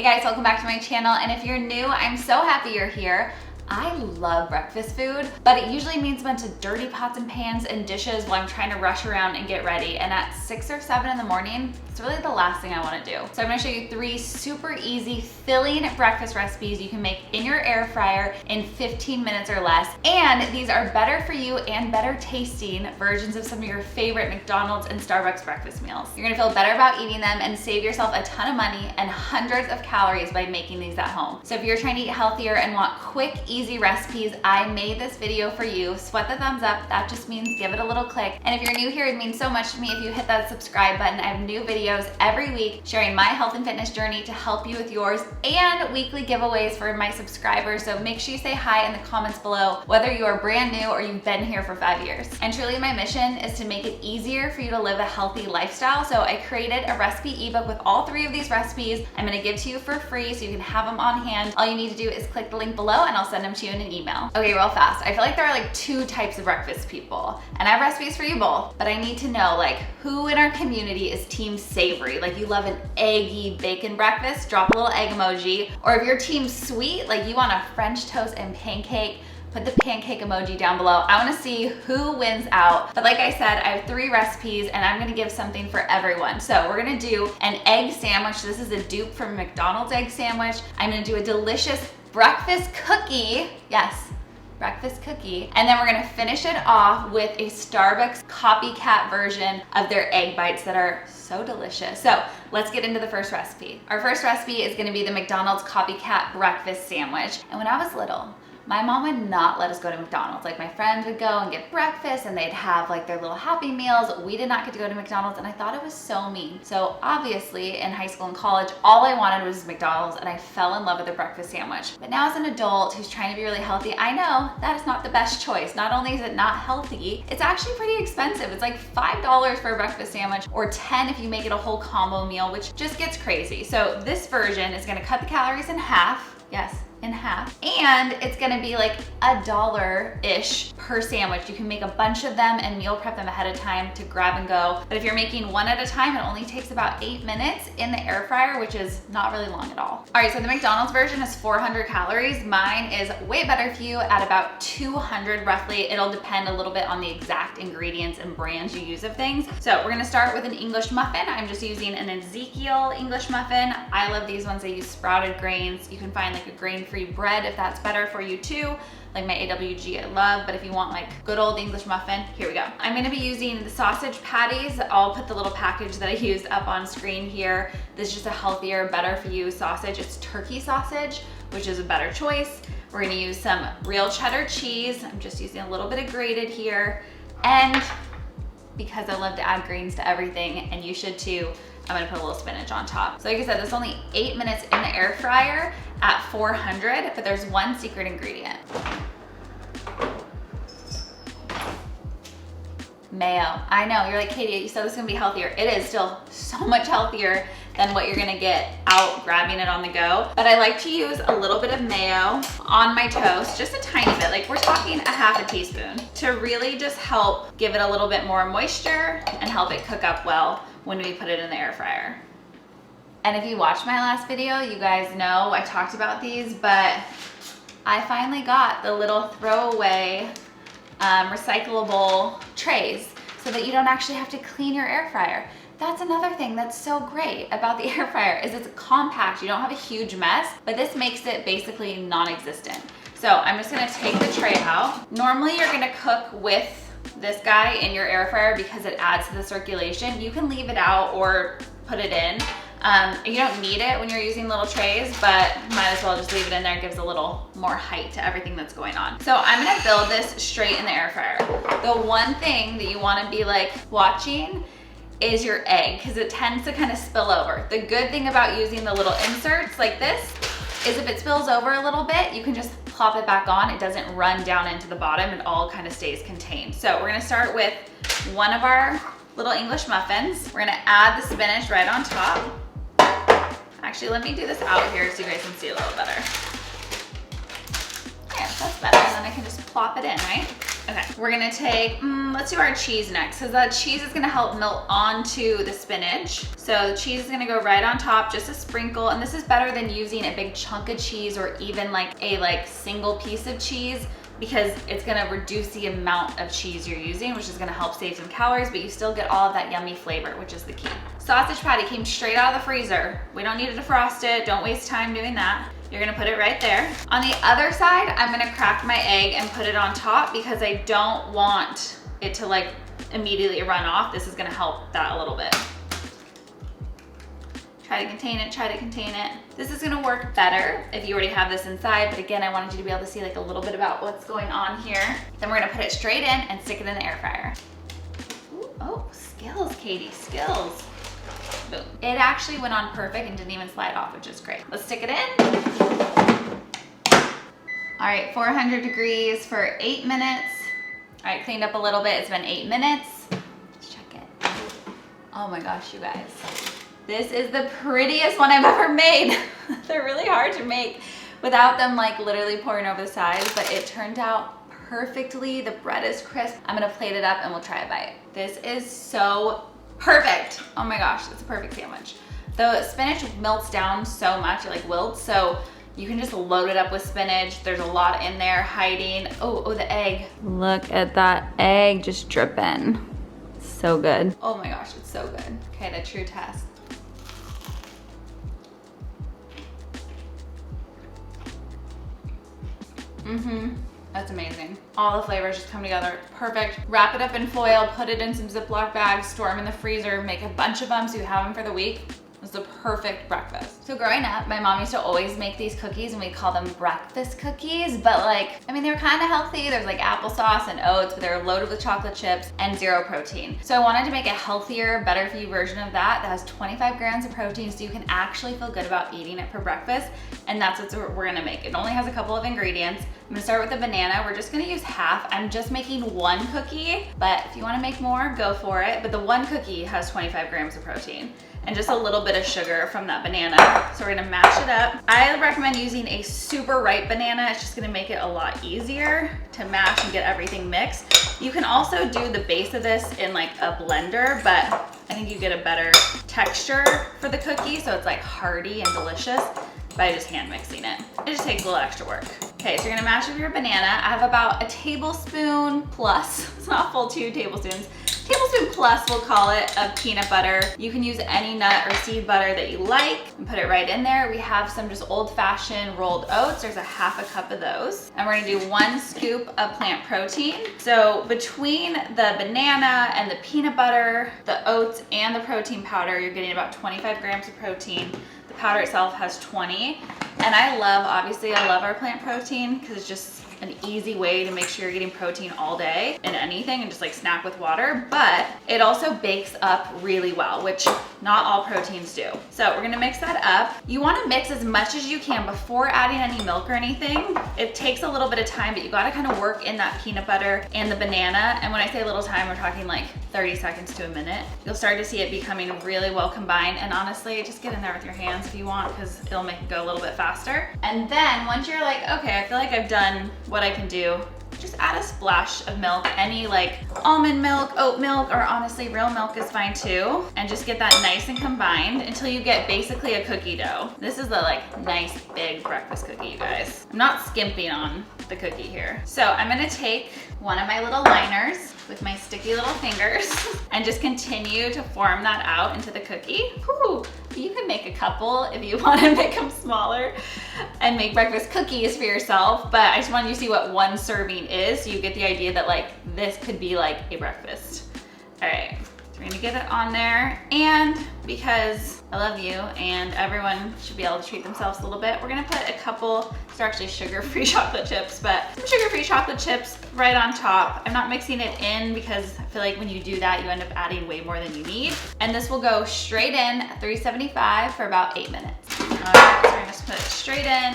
Hey guys, welcome back to my channel, and if you're new, I'm so happy you're here. I love breakfast food, but it usually means a bunch of dirty pots and pans and dishes while I'm trying to rush around and get ready. And at 6 or 7 in the morning, it's really the last thing I want to do. So I'm going to show you 3 super easy filling breakfast recipes you can make in your air fryer in 15 minutes or less. And these are better for you and better tasting versions of some of your favorite McDonald's and Starbucks breakfast meals. You're going to feel better about eating them and save yourself a ton of money and hundreds of calories by making these at home. So if you're trying to eat healthier and want quick, easy recipes, I made this video for you. Sweat the thumbs up. That just means give it a little click. And if you're new here, it means so much to me if you hit that subscribe button. I have new videos every week sharing my health and fitness journey to help you with yours, and weekly giveaways for my subscribers. So make sure you say hi in the comments below, whether you are brand new or you've been here for 5 years. And truly my mission is to make it easier for you to live a healthy lifestyle. So I created a recipe ebook with all 3 of these recipes. I'm gonna give to you for free so you can have them on hand. All you need to do is click the link below and I'll send them to you in an email. Okay, real fast. I feel like there are like 2 types of breakfast people, and I have recipes for you both, but I need to know like who in our community is team savory. Like you love an eggy bacon breakfast, drop a little egg emoji. Or if you're team sweet, like you want a French toast and pancake, put the pancake emoji down below. I wanna see who wins out. But like I said, I have 3 recipes and I'm gonna give something for everyone. So we're gonna do an egg sandwich. This is a dupe from McDonald's egg sandwich. I'm gonna do a delicious breakfast cookie. Yes, breakfast cookie. And then we're gonna finish it off with a Starbucks copycat version of their egg bites that are so delicious. So let's get into the first recipe. Our first recipe is gonna be the McDonald's Copycat breakfast sandwich. And when I was little, my mom would not let us go to McDonald's. Like my friends would go and get breakfast and they'd have like their little Happy Meals. We did not get to go to McDonald's and I thought it was so mean. So obviously in high school and college, all I wanted was McDonald's and I fell in love with the breakfast sandwich. But now as an adult who's trying to be really healthy, I know that is not the best choice. Not only is it not healthy, it's actually pretty expensive. It's like $5 for a breakfast sandwich or $10 if you make it a whole combo meal, which just gets crazy. So this version is gonna cut the calories in half. Yes, in half. And it's gonna be like $1-ish per sandwich. You can make a bunch of them and meal prep them ahead of time to grab and go. But if you're making one at a time, it only takes about 8 minutes in the air fryer, which is not really long at all. All right, so the McDonald's version is 400 calories. Mine is way better for you at about 200 roughly. It'll depend a little bit on the exact ingredients and brands you use of things. So we're gonna start with an English muffin. I'm just using an Ezekiel English muffin. I love these ones. I use sprouted grains. You can find like a grain-free bread if that's better for you too. Like my AWG I love, but if you want like good old English muffin, here we go. I'm gonna be using the sausage patties. I'll put the little package that I used up on screen here. This is just a healthier, better for you sausage. It's turkey sausage, which is a better choice. We're gonna use some real cheddar cheese. I'm just using a little bit of grated here. And because I love to add greens to everything, and you should too, I'm gonna put a little spinach on top. So like I said, this is only 8 minutes in the air fryer at 400, but there's one secret ingredient. Mayo. I know, you're like, Katie, you said this is gonna be healthier. It is still so much healthier than what you're gonna get out grabbing it on the go. But I like to use a little bit of mayo on my toast, just a tiny bit, like we're talking a half a teaspoon, to really just help give it a little bit more moisture and help it cook up well when we put it in the air fryer. And if you watched my last video, you guys know I talked about these, but I finally got the little throwaway recyclable trays so that you don't actually have to clean your air fryer. That's another thing that's so great about the air fryer is it's compact. You don't have a huge mess, but this makes it basically non-existent. So I'm just gonna take the tray out. Normally you're gonna cook with this guy in your air fryer because it adds to the circulation. You can leave it out or put it in. You don't need it when you're using little trays, but might as well just leave it in there. It gives a little more height to everything that's going on. So I'm gonna build this straight in the air fryer. The one thing that you wanna be like watching is your egg, because it tends to kind of spill over. The good thing about using the little inserts like this is if it spills over a little bit, you can just plop it back on. It doesn't run down into the bottom. It all kind of stays contained. So we're gonna start with one of our little English muffins. We're gonna add the spinach right on top. Actually, let me do this out here so you guys can see a little better. Yeah, that's better. And then I can just plop it in, right? Okay, we're gonna take, let's do our cheese next, because that cheese is gonna help melt onto the spinach. So the cheese is gonna go right on top, just a sprinkle, and this is better than using a big chunk of cheese or even like a single piece of cheese, because it's gonna reduce the amount of cheese you're using, which is gonna help save some calories, but you still get all of that yummy flavor, which is the key. Sausage patty came straight out of the freezer. We don't need to defrost it, don't waste time doing that. You're gonna put it right there. On the other side, I'm gonna crack my egg and put it on top because I don't want it to like immediately run off. This is gonna help that a little bit. Try to contain it, try to contain it. This is gonna work better if you already have this inside, but again, I wanted you to be able to see like a little bit about what's going on here. Then we're gonna put it straight in and stick it in the air fryer. Ooh, oh, skills, Katie, skills. Boom. It actually went on perfect and didn't even slide off, which is great. Let's stick it in. All right, 400 degrees for 8 minutes. All right, cleaned up a little bit. It's been 8 minutes. Let's check it. Oh my gosh, you guys. This is the prettiest one I've ever made. They're really hard to make without them like literally pouring over the sides, but it turned out perfectly. The bread is crisp. I'm gonna plate it up and we'll try a bite. This is so perfect. Oh my gosh, it's a perfect sandwich. The spinach melts down so much, it like wilts, so you can just load it up with spinach. There's a lot in there hiding. Oh, the egg. Look at that egg just dripping. So good. Oh my gosh, it's so good. Okay, the true test. That's amazing. All the flavors just come together perfect. Wrap it up in foil, put it in some Ziploc bags, store them in the freezer, make a bunch of them so you have them for the week. It was the perfect breakfast. So growing up, my mom used to always make these cookies and we call them breakfast cookies, but like, I mean, they were kind of healthy. There's like applesauce and oats, but they're loaded with chocolate chips and 0 protein. So I wanted to make a healthier, better for you version of that has 25 grams of protein so you can actually feel good about eating it for breakfast. And that's what we're gonna make. It only has a couple of ingredients. I'm gonna start with the banana. We're just gonna use half. I'm just making 1 cookie, but if you wanna make more, go for it. But the 1 cookie has 25 grams of protein and just a little bit of sugar from that banana. So we're gonna mash it up. I recommend using a super ripe banana. It's just gonna make it a lot easier to mash and get everything mixed. You can also do the base of this in like a blender, but I think you get a better texture for the cookie, so it's like hearty and delicious by just hand mixing it. It just takes a little extra work. Okay, so you're gonna mash up your banana. I have about a tablespoon plus, it's not full 2 tablespoons, tablespoon plus we'll call it, of peanut butter. You can use any nut or seed butter that you like and put it right in there. We have some just old-fashioned rolled oats. There's a half a cup of those. And we're gonna do 1 scoop of plant protein. So between the banana and the peanut butter, the oats and the protein powder, you're getting about 25 grams of protein. The powder itself has 20. And I love our plant protein because it's just an easy way to make sure you're getting protein all day in anything and just like snack with water, but it also bakes up really well, which not all proteins do. So we're gonna mix that up. You wanna mix as much as you can before adding any milk or anything. It takes a little bit of time, but you gotta kind of work in that peanut butter and the banana. And when I say a little time, we're talking like 30 seconds to a minute. You'll start to see it becoming really well combined. And honestly, just get in there with your hands if you want, because it'll make it go a little bit faster. And then once you're like, okay, I feel like I've done what I can do, just add a splash of milk. Any like almond milk, oat milk, or honestly real milk is fine too. And just get that nice and combined until you get basically a cookie dough. This is a like nice big breakfast cookie, you guys. I'm not skimping on the cookie here. So I'm gonna take one of my little liners with my sticky little fingers and just continue to form that out into the cookie. Whew. You can make a couple if you want to make them smaller and make breakfast cookies for yourself, but I just wanted you to see what 1 serving is so you get the idea that like this could be like a breakfast. All right, so we're gonna get it on there, and because I love you and everyone should be able to treat themselves a little bit, we're gonna put a couple, these are actually sugar-free chocolate chips, but some sugar-free chocolate chips right on top. I'm not mixing it in because I feel like when you do that, you end up adding way more than you need. And this will go straight in at 375 for about 8 minutes. All right, so we're gonna just put it straight in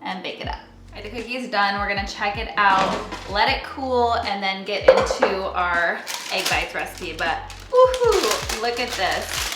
and bake it up. All right, the cookie is done. We're gonna check it out, let it cool, and then get into our egg bites recipe. But woohoo, look at this.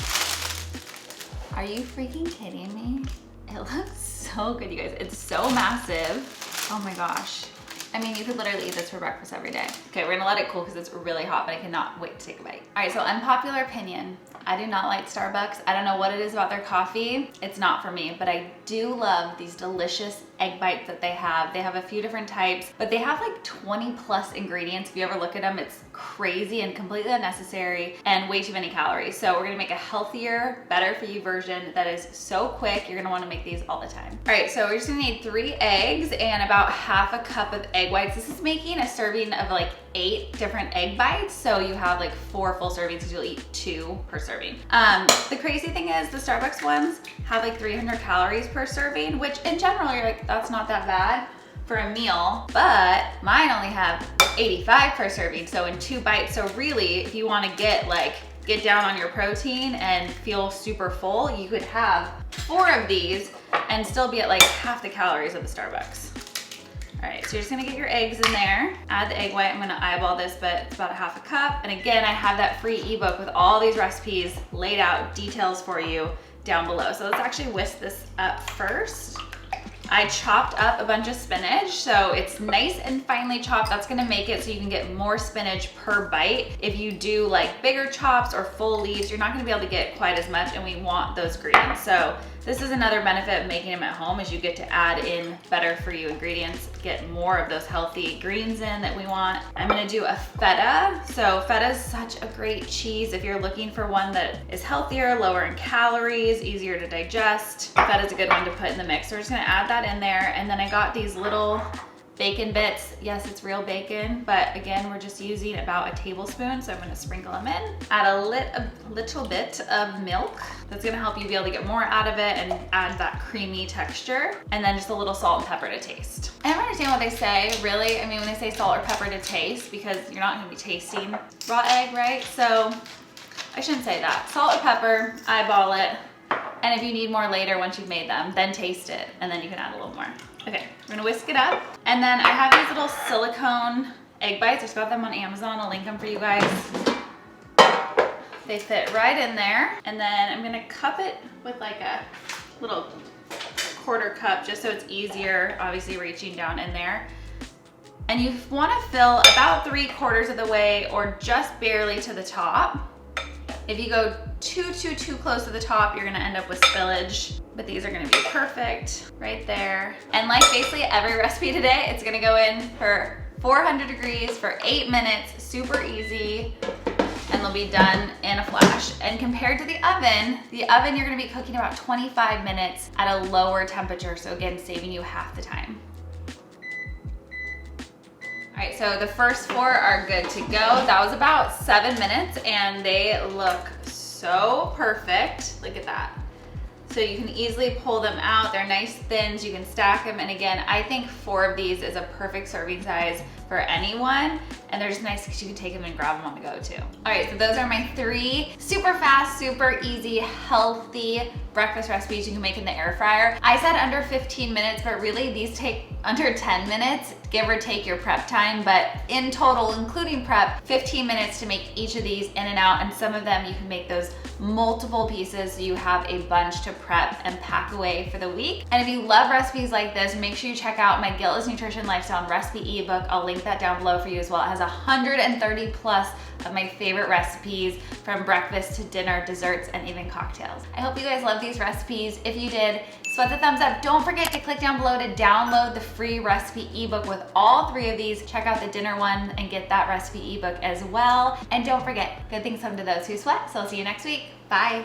Are you freaking kidding me? It looks so good, you guys. It's so massive. Oh my gosh. I mean, you could literally eat this for breakfast every day. Okay, we're gonna let it cool because it's really hot, but I cannot wait to take a bite. All right, so unpopular opinion. I do not like Starbucks. I don't know what it is about their coffee. It's not for me, but I do love these delicious egg bites that they have. They have a few different types, but they have like 20 plus ingredients. If you ever look at them, it's crazy and completely unnecessary and way too many calories. So we're gonna make a healthier, better for you version that is so quick. You're gonna wanna make these all the time. All right, so we're just gonna need 3 eggs and about half a cup of egg whites. This is making a serving of like 8 different egg bites. So you have like 4 full servings because you'll eat 2 per serving. The crazy thing is the Starbucks ones have like 300 calories per serving, which in general, you're like, that's not that bad for a meal, but mine only have 85 per serving. So in 2 bites. So really, if you want to get down on your protein and feel super full, you could have 4 of these and still be at like half the calories of the Starbucks. All right, so you're just gonna get your eggs in there, add the egg white. I'm gonna eyeball this, but it's about a half a cup. And again, I have that free ebook with all these recipes laid out, details for you down below. So let's actually whisk this up first. I chopped up a bunch of spinach, so it's nice and finely chopped. That's gonna make it so you can get more spinach per bite. If you do like bigger chops or full leaves, you're not gonna be able to get quite as much, and we want those greens. So this is another benefit of making them at home, is you get to add in better for you ingredients, get more of those healthy greens in that we want. I'm gonna do a feta. So feta is such a great cheese if you're looking for one that is healthier, lower in calories, easier to digest. Feta is a good one to put in the mix. So we're just gonna add that in there. And then I got these little bacon bits. Yes, it's real bacon, but again, we're just using about a tablespoon, so I'm gonna sprinkle them in. Add a little bit of milk. That's gonna help you be able to get more out of it and add that creamy texture. And then just a little salt and pepper to taste. I don't understand what they say, really. I mean, when they say salt or pepper to taste, because you're not gonna be tasting raw egg, right? So I shouldn't say that. Salt or pepper, eyeball it. And if you need more later once you've made them, then taste it, and then you can add a little more. Okay, we're gonna whisk it up. And then I have these little silicone egg bites. I just got them on Amazon. I'll link them for you guys. They fit right in there. And then I'm gonna cup it with like a little quarter cup, just so it's easier, obviously reaching down in there. And you wanna fill about 3/4 of the way or just barely to the top. If you go too close to the top, you're gonna end up with spillage, but these are gonna be perfect right there. And like basically every recipe today, it's gonna go in for 400 degrees for 8 minutes, super easy, and they'll be done in a flash. And compared to the oven you're gonna be cooking about 25 minutes at a lower temperature, so again, saving you half the time. All right, so the first 4 are good to go. That was about 7 minutes and they look so perfect. Look at that. So you can easily pull them out. They're nice thins, you can stack them. And again, I think 4 of these is a perfect serving size for anyone. And they're just nice because you can take them and grab them on the go too. All right, so those are my 3 super fast, super easy, healthy breakfast recipes you can make in the air fryer. I said under 15 minutes, but really these take under 10 minutes, give or take your prep time. But in total, including prep, 15 minutes to make each of these in and out. And some of them you can make those multiple pieces so you have a bunch to prep and pack away for the week. And if you love recipes like this, make sure you check out my Guiltless Nutrition Lifestyle and Recipe ebook. I'll link that down below for you as well. It has 130 plus of my favorite recipes, from breakfast to dinner, desserts, and even cocktails. I hope you guys love these recipes. If you did, sweat the thumbs up. Don't forget to click down below to download the free recipe ebook with all 3 of these. Check out the dinner one and get that recipe ebook as well. And don't forget, good things come to those who sweat. So I'll see you next week. Bye.